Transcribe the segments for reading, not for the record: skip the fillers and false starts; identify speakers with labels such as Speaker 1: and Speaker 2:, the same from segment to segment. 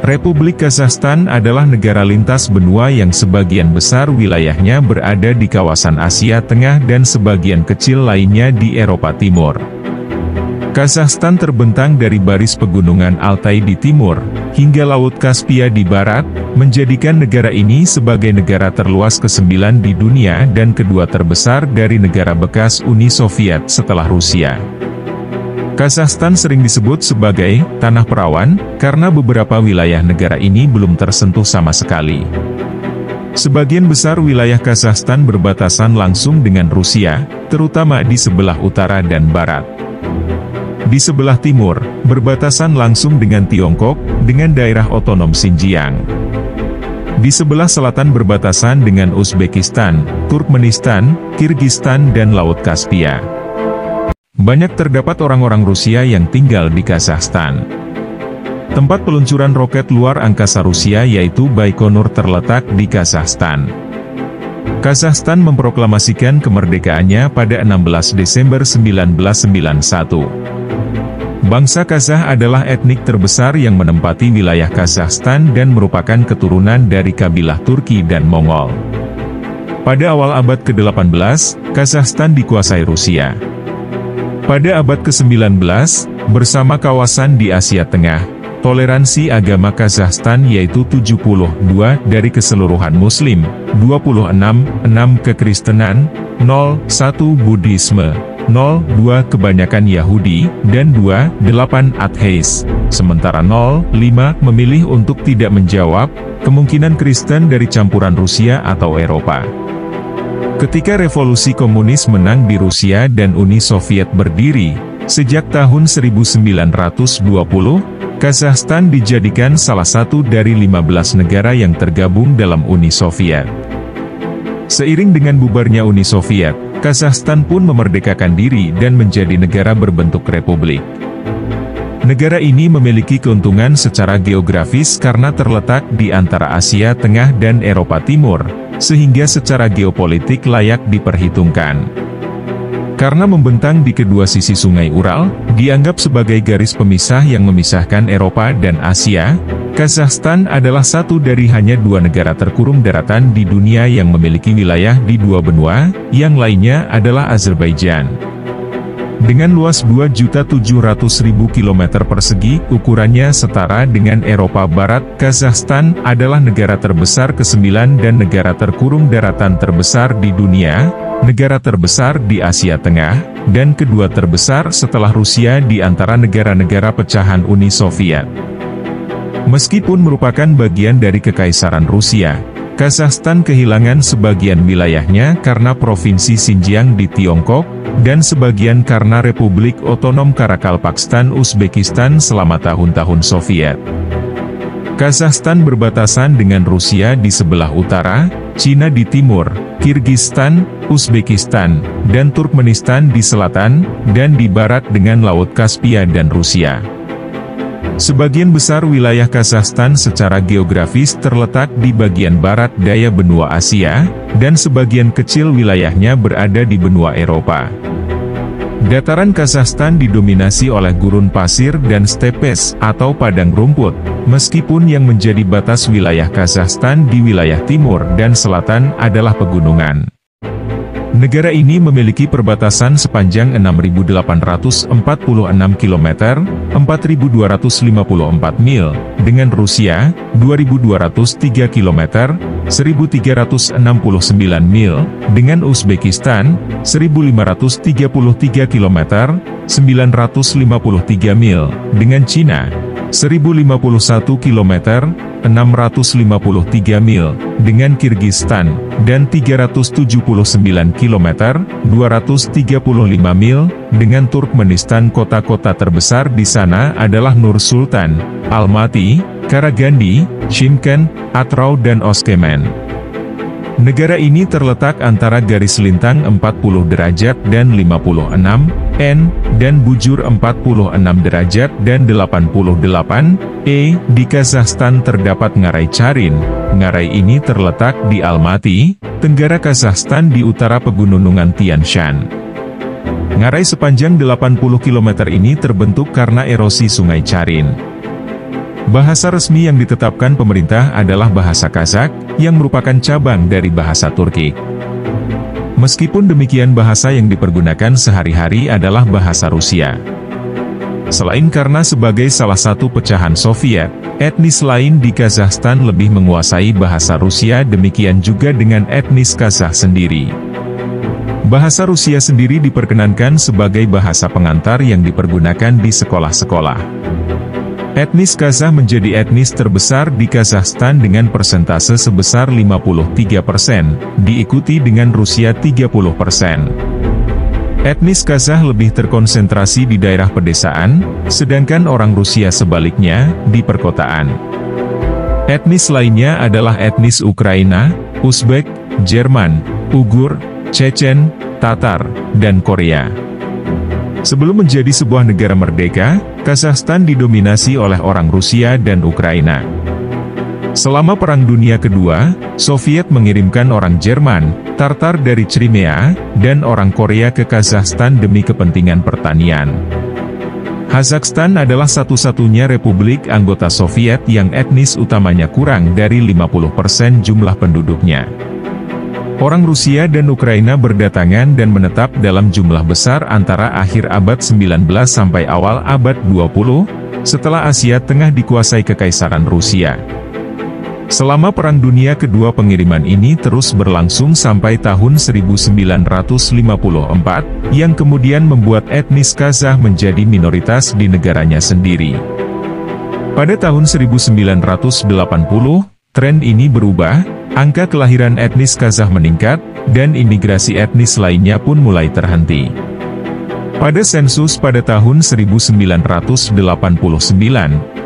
Speaker 1: Republik Kazakhstan adalah negara lintas benua yang sebagian besar wilayahnya berada di kawasan Asia Tengah dan sebagian kecil lainnya di Eropa Timur. Kazakhstan terbentang dari baris pegunungan Altai di timur, hingga Laut Kaspia di barat, menjadikan negara ini sebagai negara terluas ke-9 di dunia dan kedua terbesar dari negara bekas Uni Soviet setelah Rusia. Kazakhstan sering disebut sebagai tanah perawan, karena beberapa wilayah negara ini belum tersentuh sama sekali. Sebagian besar wilayah Kazakhstan berbatasan langsung dengan Rusia, terutama di sebelah utara dan barat. Di sebelah timur, berbatasan langsung dengan Tiongkok, dengan daerah otonom Xinjiang. Di sebelah selatan berbatasan dengan Uzbekistan, Turkmenistan, Kirgistan dan Laut Kaspia. Banyak terdapat orang-orang Rusia yang tinggal di Kazakhstan. Tempat peluncuran roket luar angkasa Rusia yaitu Baikonur terletak di Kazakhstan. Kazakhstan memproklamasikan kemerdekaannya pada 16 Desember 1991. Bangsa Kazakh adalah etnik terbesar yang menempati wilayah Kazakhstan dan merupakan keturunan dari kabilah Turki dan Mongol. Pada awal abad ke-18, Kazakhstan dikuasai Rusia. Pada abad ke-19, bersama kawasan di Asia Tengah, toleransi agama Kazakhstan yaitu 72 dari keseluruhan Muslim, 26 kekristenan, 01 Buddhisme, 02 kebanyakan Yahudi, dan 28 ateis. Sementara 05 memilih untuk tidak menjawab, kemungkinan Kristen dari campuran Rusia atau Eropa. Ketika revolusi komunis menang di Rusia dan Uni Soviet berdiri, sejak tahun 1920, Kazakhstan dijadikan salah satu dari 15 negara yang tergabung dalam Uni Soviet. Seiring dengan bubarnya Uni Soviet, Kazakhstan pun memerdekakan diri dan menjadi negara berbentuk republik. Negara ini memiliki keuntungan secara geografis karena terletak di antara Asia Tengah dan Eropa Timur, sehingga secara geopolitik layak diperhitungkan. Karena membentang di kedua sisi Sungai Ural, dianggap sebagai garis pemisah yang memisahkan Eropa dan Asia, Kazakhstan adalah satu dari hanya 2 negara terkurung daratan di dunia yang memiliki wilayah di 2 benua, yang lainnya adalah Azerbaijan. Dengan luas 2.700.000 km persegi, ukurannya setara dengan Eropa Barat, Kazakhstan adalah negara terbesar ke-9 dan negara terkurung daratan terbesar di dunia, negara terbesar di Asia Tengah, dan kedua terbesar setelah Rusia di antara negara-negara pecahan Uni Soviet. Meskipun merupakan bagian dari Kekaisaran Rusia, Kazakhstan kehilangan sebagian wilayahnya karena Provinsi Xinjiang di Tiongkok, dan sebagian karena Republik Otonom Karakalpakstan Uzbekistan selama tahun-tahun Soviet. Kazakhstan berbatasan dengan Rusia di sebelah utara, Cina di timur, Kirgistan, Uzbekistan, dan Turkmenistan di selatan, dan di barat dengan Laut Kaspia dan Rusia. Sebagian besar wilayah Kazakhstan secara geografis terletak di bagian barat daya benua Asia, dan sebagian kecil wilayahnya berada di benua Eropa. Dataran Kazakhstan didominasi oleh gurun pasir dan stepes atau padang rumput, meskipun yang menjadi batas wilayah Kazakhstan di wilayah timur dan selatan adalah pegunungan. Negara ini memiliki perbatasan sepanjang 6.846 km, 4.254 mil, dengan Rusia, 2.203 km, 1.369 mil, dengan Uzbekistan, 1.533 km, 953 mil, dengan Cina, 1.051 km, 653 mil, dengan Kirgistan, dan 379 km, 235 mil, dengan Turkmenistan. Kota-kota terbesar di sana adalah Nur Sultan, Almaty, Karaganda, Shymkent, Atrau dan Oshkemen. Negara ini terletak antara garis lintang 40 derajat dan 56 N, dan bujur 46 derajat dan 88 E. Di Kazakhstan terdapat Ngarai Charin. Ngarai ini terletak di Almaty, Tenggara Kazakhstan di utara pegunungan Tian Shan. Ngarai sepanjang 80 km ini terbentuk karena erosi Sungai Charin. Bahasa resmi yang ditetapkan pemerintah adalah bahasa Kazakh, yang merupakan cabang dari bahasa Turki. Meskipun demikian, bahasa yang dipergunakan sehari-hari adalah bahasa Rusia. Selain karena sebagai salah satu pecahan Soviet, etnis lain di Kazakhstan lebih menguasai bahasa Rusia, demikian juga dengan etnis Kazakh sendiri. Bahasa Rusia sendiri diperkenankan sebagai bahasa pengantar yang dipergunakan di sekolah-sekolah. Etnis Kazakh menjadi etnis terbesar di Kazakhstan dengan persentase sebesar 53%, diikuti dengan Rusia 30%. Etnis Kazakh lebih terkonsentrasi di daerah pedesaan, sedangkan orang Rusia sebaliknya, di perkotaan. Etnis lainnya adalah etnis Ukraina, Uzbek, Jerman, Uighur, Chechen, Tatar, dan Korea. Sebelum menjadi sebuah negara merdeka, Kazakhstan didominasi oleh orang Rusia dan Ukraina. Selama Perang Dunia Kedua, Soviet mengirimkan orang Jerman, Tartar dari Crimea, dan orang Korea ke Kazakhstan demi kepentingan pertanian. Kazakhstan adalah satu-satunya republik anggota Soviet yang etnis utamanya kurang dari 50% jumlah penduduknya. Orang Rusia dan Ukraina berdatangan dan menetap dalam jumlah besar antara akhir abad 19 sampai awal abad 20, setelah Asia Tengah dikuasai Kekaisaran Rusia. Selama Perang Dunia Kedua, pengiriman ini terus berlangsung sampai tahun 1954, yang kemudian membuat etnis Kazakh menjadi minoritas di negaranya sendiri. Pada tahun 1980, tren ini berubah, angka kelahiran etnis Kazakh meningkat, dan imigrasi etnis lainnya pun mulai terhenti. Pada sensus pada tahun 1989,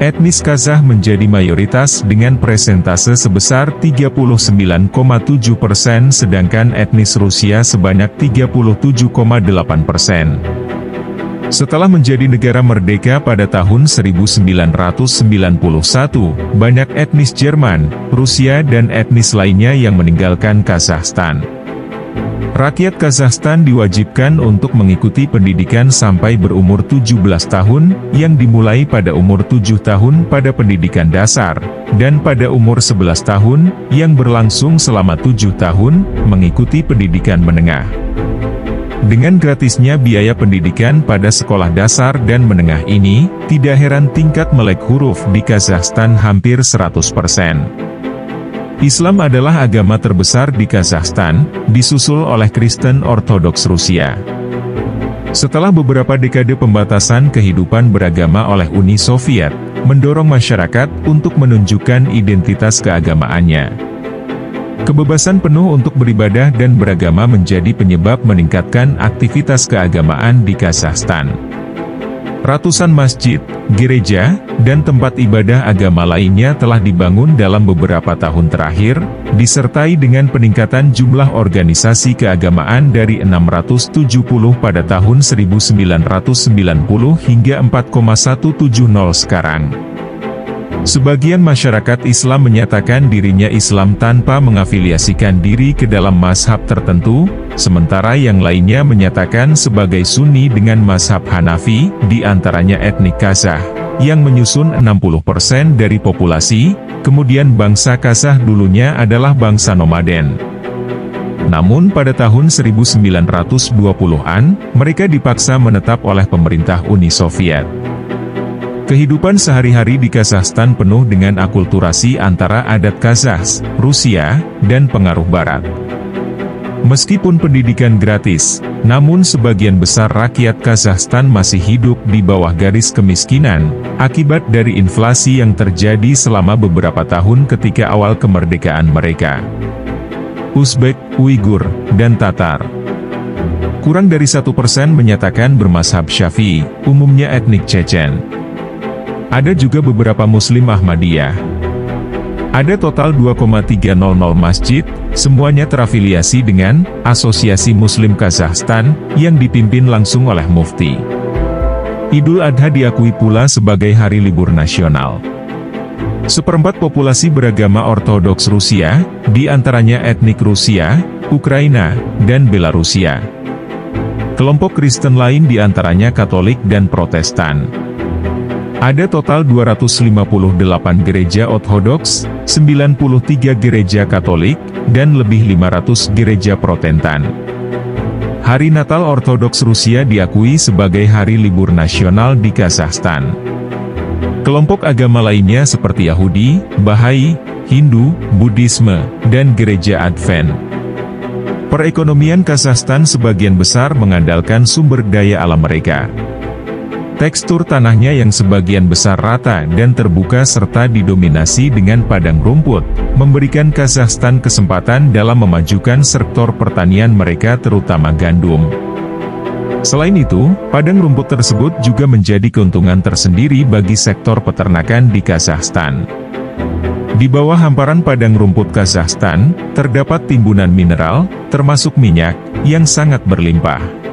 Speaker 1: etnis Kazakh menjadi mayoritas dengan presentase sebesar 39,7%, sedangkan etnis Rusia sebanyak 37,8%. Setelah menjadi negara merdeka pada tahun 1991, banyak etnis Jerman, Rusia dan etnis lainnya yang meninggalkan Kazakhstan. Rakyat Kazakhstan diwajibkan untuk mengikuti pendidikan sampai berumur 17 tahun, yang dimulai pada umur 7 tahun pada pendidikan dasar, dan pada umur 11 tahun, yang berlangsung selama 7 tahun, mengikuti pendidikan menengah. Dengan gratisnya biaya pendidikan pada sekolah dasar dan menengah ini, tidak heran tingkat melek huruf di Kazakhstan hampir 100%. Islam adalah agama terbesar di Kazakhstan, disusul oleh Kristen Ortodoks Rusia. Setelah beberapa dekade pembatasan kehidupan beragama oleh Uni Soviet, mendorong masyarakat untuk menunjukkan identitas keagamaannya. Kebebasan penuh untuk beribadah dan beragama menjadi penyebab meningkatkan aktivitas keagamaan di Kazakhstan. Ratusan masjid, gereja, dan tempat ibadah agama lainnya telah dibangun dalam beberapa tahun terakhir, disertai dengan peningkatan jumlah organisasi keagamaan dari 670 pada tahun 1990 hingga 4,170 sekarang. Sebagian masyarakat Islam menyatakan dirinya Islam tanpa mengafiliasikan diri ke dalam mazhab tertentu, sementara yang lainnya menyatakan sebagai Sunni dengan mazhab Hanafi, di antaranya etnik Kazakh, yang menyusun 60% dari populasi, kemudian bangsa Kazakh dulunya adalah bangsa nomaden. Namun pada tahun 1920-an, mereka dipaksa menetap oleh pemerintah Uni Soviet. Kehidupan sehari-hari di Kazakhstan penuh dengan akulturasi antara adat Kazakh, Rusia, dan pengaruh Barat. Meskipun pendidikan gratis, namun sebagian besar rakyat Kazakhstan masih hidup di bawah garis kemiskinan, akibat dari inflasi yang terjadi selama beberapa tahun ketika awal kemerdekaan mereka. Uzbek, Uighur, dan Tatar. Kurang dari 1% menyatakan bermazhab Syafi'i, umumnya etnik Chechen. Ada juga beberapa Muslim Ahmadiyah. Ada total 2,300 masjid, semuanya terafiliasi dengan Asosiasi Muslim Kazakhstan, yang dipimpin langsung oleh Mufti. Idul Adha diakui pula sebagai hari libur nasional. Seperempat populasi beragama Ortodoks Rusia, di antaranya etnik Rusia, Ukraina, dan Belarusia. Kelompok Kristen lain di antaranya Katolik dan Protestan. Ada total 258 gereja Ortodoks, 93 gereja Katolik, dan lebih 500 gereja Protestan. Hari Natal Ortodoks Rusia diakui sebagai hari libur nasional di Kazakhstan. Kelompok agama lainnya seperti Yahudi, Bahai, Hindu, Buddhisme, dan gereja Advent. Perekonomian Kazakhstan sebagian besar mengandalkan sumber daya alam mereka. Tekstur tanahnya yang sebagian besar rata dan terbuka serta didominasi dengan padang rumput, memberikan Kazakhstan kesempatan dalam memajukan sektor pertanian mereka terutama gandum. Selain itu, padang rumput tersebut juga menjadi keuntungan tersendiri bagi sektor peternakan di Kazakhstan. Di bawah hamparan padang rumput Kazakhstan, terdapat timbunan mineral, termasuk minyak, yang sangat berlimpah.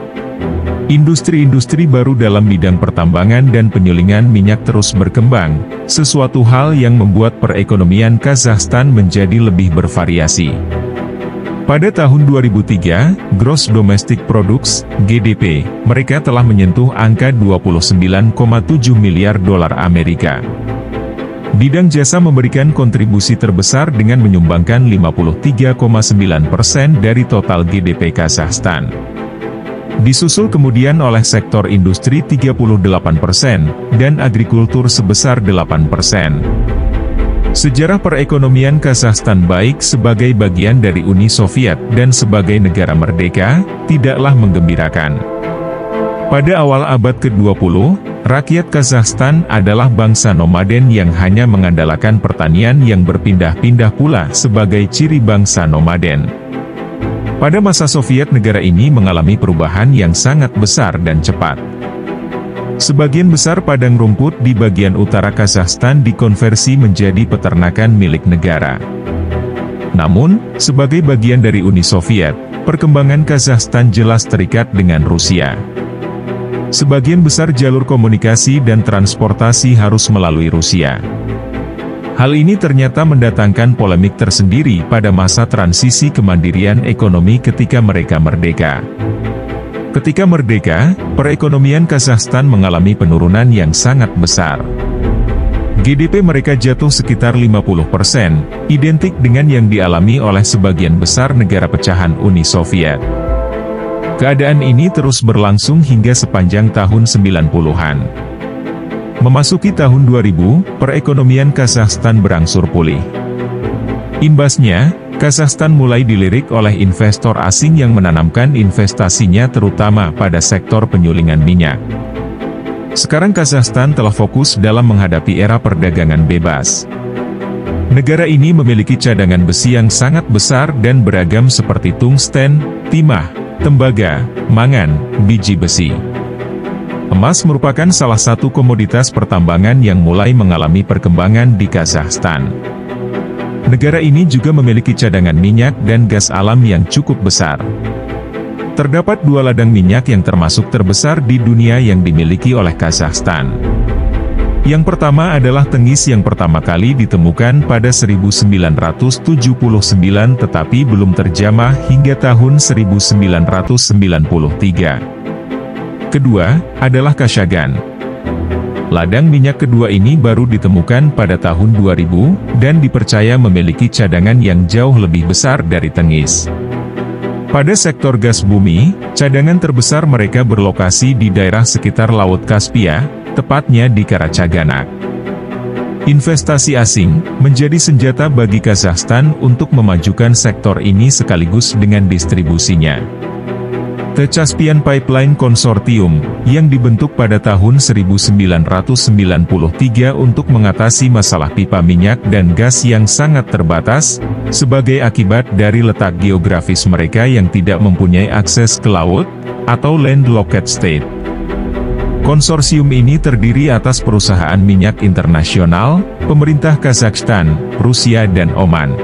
Speaker 1: Industri-industri baru dalam bidang pertambangan dan penyulingan minyak terus berkembang, sesuatu hal yang membuat perekonomian Kazakhstan menjadi lebih bervariasi. Pada tahun 2003, Gross Domestic Products, GDP, mereka telah menyentuh angka 29,7 miliar dolar Amerika. Bidang jasa memberikan kontribusi terbesar dengan menyumbangkan 53,9% dari total GDP Kazakhstan. Disusul kemudian oleh sektor industri 38%, dan agrikultur sebesar 8%. Sejarah perekonomian Kazakhstan baik sebagai bagian dari Uni Soviet dan sebagai negara merdeka, tidaklah menggembirakan. Pada awal abad ke-20, rakyat Kazakhstan adalah bangsa nomaden yang hanya mengandalkan pertanian yang berpindah-pindah pula sebagai ciri bangsa nomaden. Pada masa Soviet negara ini mengalami perubahan yang sangat besar dan cepat. Sebagian besar padang rumput di bagian utara Kazakhstan dikonversi menjadi peternakan milik negara. Namun, sebagai bagian dari Uni Soviet, perkembangan Kazakhstan jelas terikat dengan Rusia. Sebagian besar jalur komunikasi dan transportasi harus melalui Rusia. Hal ini ternyata mendatangkan polemik tersendiri pada masa transisi kemandirian ekonomi ketika mereka merdeka. Ketika merdeka, perekonomian Kazakhstan mengalami penurunan yang sangat besar. GDP mereka jatuh sekitar 50%, identik dengan yang dialami oleh sebagian besar negara pecahan Uni Soviet. Keadaan ini terus berlangsung hingga sepanjang tahun 90-an. Memasuki tahun 2000, perekonomian Kazakhstan berangsur pulih. Imbasnya, Kazakhstan mulai dilirik oleh investor asing yang menanamkan investasinya terutama pada sektor penyulingan minyak. Sekarang Kazakhstan telah fokus dalam menghadapi era perdagangan bebas. Negara ini memiliki cadangan besi yang sangat besar dan beragam seperti tungsten, timah, tembaga, mangan, biji besi. Emas merupakan salah satu komoditas pertambangan yang mulai mengalami perkembangan di Kazakhstan. Negara ini juga memiliki cadangan minyak dan gas alam yang cukup besar. Terdapat 2 ladang minyak yang termasuk terbesar di dunia yang dimiliki oleh Kazakhstan. Yang pertama adalah tengis yang pertama kali ditemukan pada 1979 tetapi belum terjamah hingga tahun 1993. Kedua, adalah Kashagan. Ladang minyak kedua ini baru ditemukan pada tahun 2000, dan dipercaya memiliki cadangan yang jauh lebih besar dari tengis. Pada sektor gas bumi, cadangan terbesar mereka berlokasi di daerah sekitar Laut Kaspia, tepatnya di Karachaganak. Investasi asing menjadi senjata bagi Kazakhstan untuk memajukan sektor ini sekaligus dengan distribusinya. The Caspian Pipeline Consortium, yang dibentuk pada tahun 1993 untuk mengatasi masalah pipa minyak dan gas yang sangat terbatas, sebagai akibat dari letak geografis mereka yang tidak mempunyai akses ke laut, atau landlocked state. Konsorsium ini terdiri atas perusahaan minyak internasional, pemerintah Kazakhstan, Rusia dan Oman.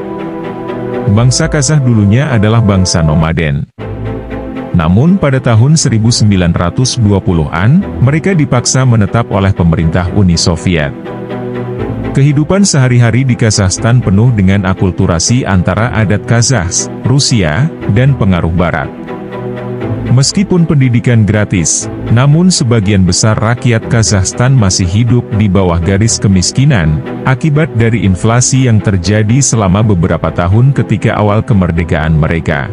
Speaker 1: Bangsa Kazakh dulunya adalah bangsa nomaden. Namun pada tahun 1920-an, mereka dipaksa menetap oleh pemerintah Uni Soviet. Kehidupan sehari-hari di Kazakhstan penuh dengan akulturasi antara adat Kazakh, Rusia, dan pengaruh Barat. Meskipun pendidikan gratis, namun sebagian besar rakyat Kazakhstan masih hidup di bawah garis kemiskinan, akibat dari inflasi yang terjadi selama beberapa tahun ketika awal kemerdekaan mereka.